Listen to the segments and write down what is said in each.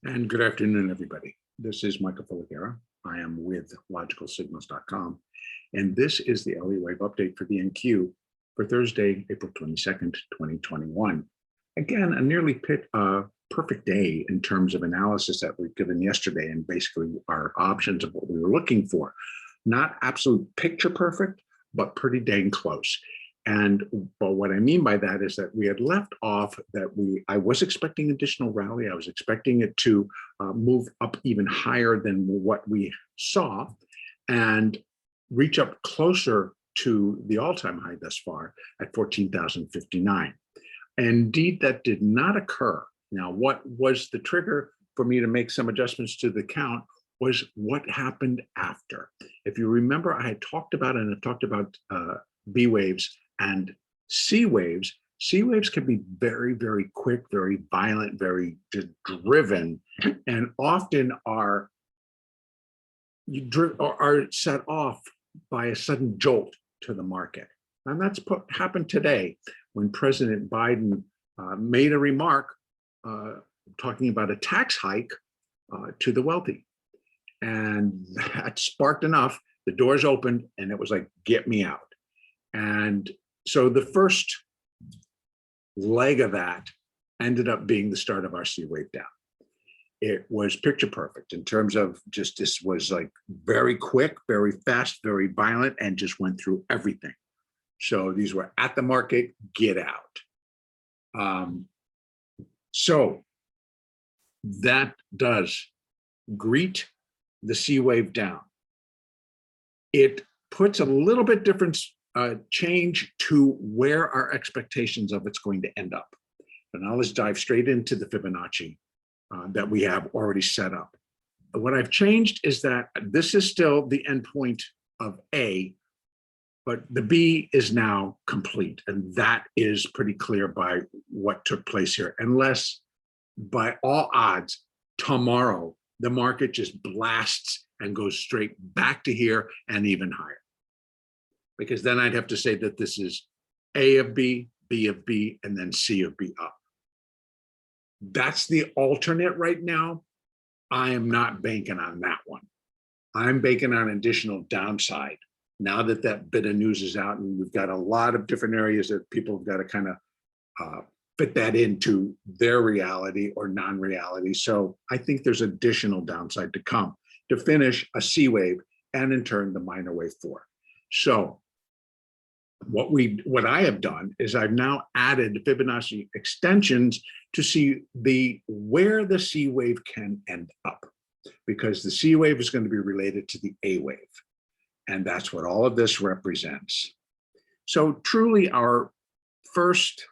And good afternoon, everybody. This is Michael Filigera. I am with logicalsignals.com, and this is the Elliott Wave update for the NQ for Thursday, April 22nd, 2021. Again, a nearly perfect day in terms of analysis that we've given yesterday and basically our options of what we were looking for. Not absolute picture perfect, but pretty dang close. But what I mean by that is that we had left off that I was expecting additional rally. I was expecting it to move up even higher than what we saw and reach up closer to the all-time high thus far at 14,059. Indeed, that did not occur. Now, what was the trigger for me to make some adjustments to the count was what happened after. If you remember, I had talked about B waves and C waves. C waves can be very, very quick, very violent, very just driven, and often are set off by a sudden jolt to the market. And that's happened today when President Biden made a remark talking about a tax hike to the wealthy. And that sparked enough, the doors opened, and it was like, get me out. And so the first leg of that ended up being the start of our C wave down. It was picture perfect in terms of just this was like very quick, very fast, very violent, and just went through everything. So these were at the market, get out. So that does greet the C wave down. It puts a little bit different change to where our expectations of it's going to end up. So now let's dive straight into the Fibonacci that we have already set up. What I've changed is that this is still the endpoint of A, but the B is now complete. And that is pretty clear by what took place here, unless by all odds, tomorrow, the market just blasts and goes straight back to here and even higher. Because then I'd have to say that this is A of B, B of B, and then C of B up. That's the alternate right now. I am not banking on that one. I'm banking on additional downside. Now that that bit of news is out, and we've got a lot of different areas that people have got to kind of fit that into their reality or non-reality. So I think there's additional downside to come to finish a C wave and in turn the minor wave 4. So what I have done is I've now added Fibonacci extensions to see where the C wave can end up, because the C wave is going to be related to the A wave. And that's what all of this represents. So truly our first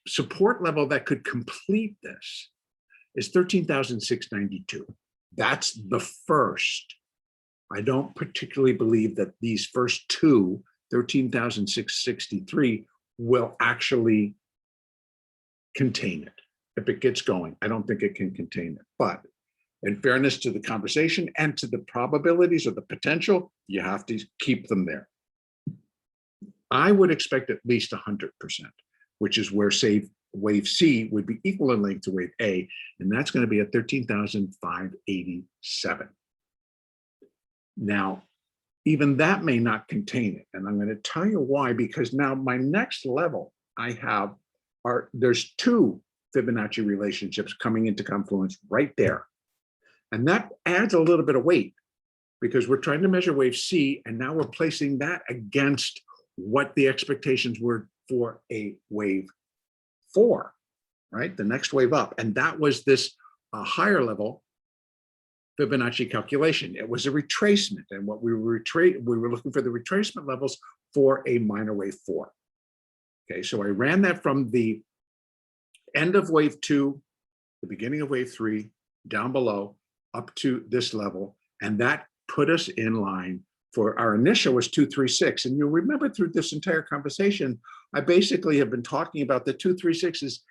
support level that could complete this is 13,692. That's the first. I don't particularly believe that these first two, 13,663, will actually contain it. If it gets going, I don't think it can contain it. But in fairness to the conversation and to the probabilities or the potential, you have to keep them there. I would expect at least 100%, which is where, say, wave C would be equal in length to wave A, and that's going to be at 13,587. Now, even that may not contain it. And I'm going to tell you why, because now my next level there's two Fibonacci relationships coming into confluence right there. And that adds a little bit of weight because we're trying to measure wave C, and now we're placing that against what the expectations were for a wave 4, right? The next wave up. And that was this higher level Fibonacci calculation. It was a retracement, and what we were looking for the retracement levels for a minor wave 4. Okay, so I ran that from the end of wave 2, the beginning of wave 3, down below, up to this level, and that put us in line for our initial was 236. And you'll remember through this entire conversation, I basically have been talking about the 236 is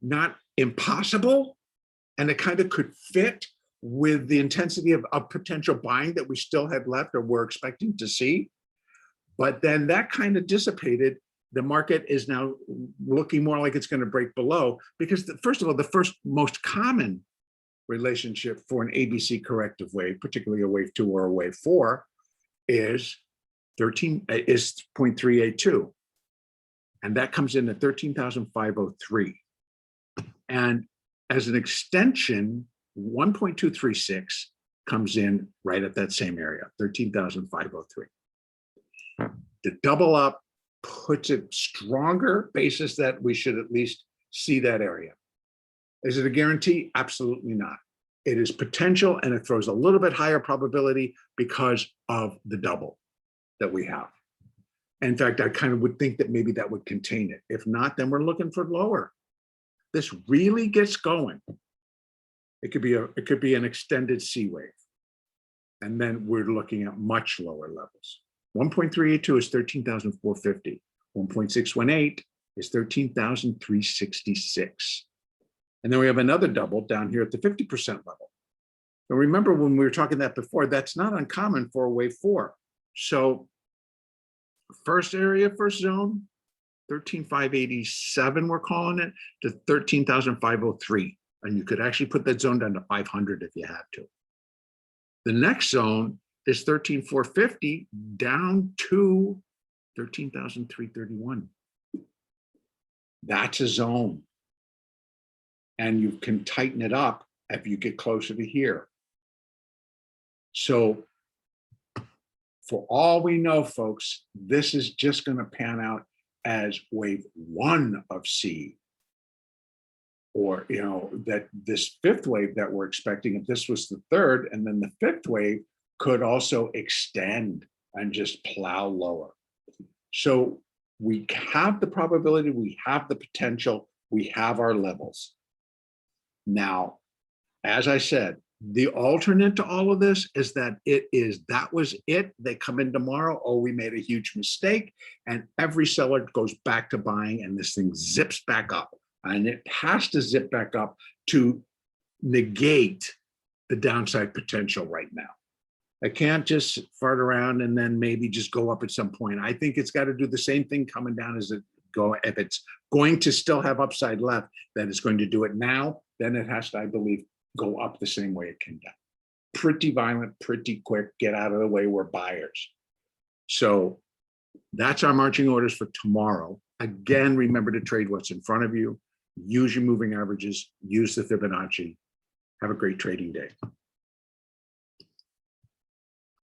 not impossible, and it kind of could fit with the intensity of potential buying that we still had left or were expecting to see. But then that kind of dissipated the market is now looking more like it's going to break below, because first of all, the first most common relationship for an ABC corrective wave, particularly a wave 2 or a wave 4, is 0.382. And that comes in at 13,503. And as an extension, 1.236 comes in right at that same area, 13,503. The double up puts it stronger basis that we should at least see that area. Is it a guarantee? Absolutely not. It is potential, and it throws a little bit higher probability because of the double that we have. In fact, I kind of would think that maybe that would contain it. If not, then we're looking for lower. This really gets going. It could be an extended C wave. And then we're looking at much lower levels. 1.382 is 13,450. 1.618 is 13,366. And then we have another double down here at the 50% level. Now remember when we were talking that before, that's not uncommon for a wave 4. So first area, first zone, 13,587, we're calling it, to 13,503. And you could actually put that zone down to 500 if you had to. The next zone is 13,450 down to 13,331. That's a zone. And you can tighten it up if you get closer to here. So for all we know, folks, this is just going to pan out as wave 1 of C. Or, you know, that this 5th wave that we're expecting, if this was the 3rd, and then the 5th wave could also extend and just plow lower. So we have the probability, we have the potential, we have our levels. Now, as I said, the alternate to all of this is that that was it. They come in tomorrow, oh, we made a huge mistake, and every seller goes back to buying, and this thing zips back up. And it has to zip back up to negate the downside potential right now. I can't just fart around and then maybe just go up at some point. I think it's got to do the same thing coming down as it go. If it's going to still have upside left, then it's going to do it now. Then it has to, I believe, go up the same way it came down. Pretty violent, pretty quick, get out of the way, we're buyers. So that's our marching orders for tomorrow. Again, remember to trade what's in front of you. Use your moving averages, use the Fibonacci. Have a great trading day.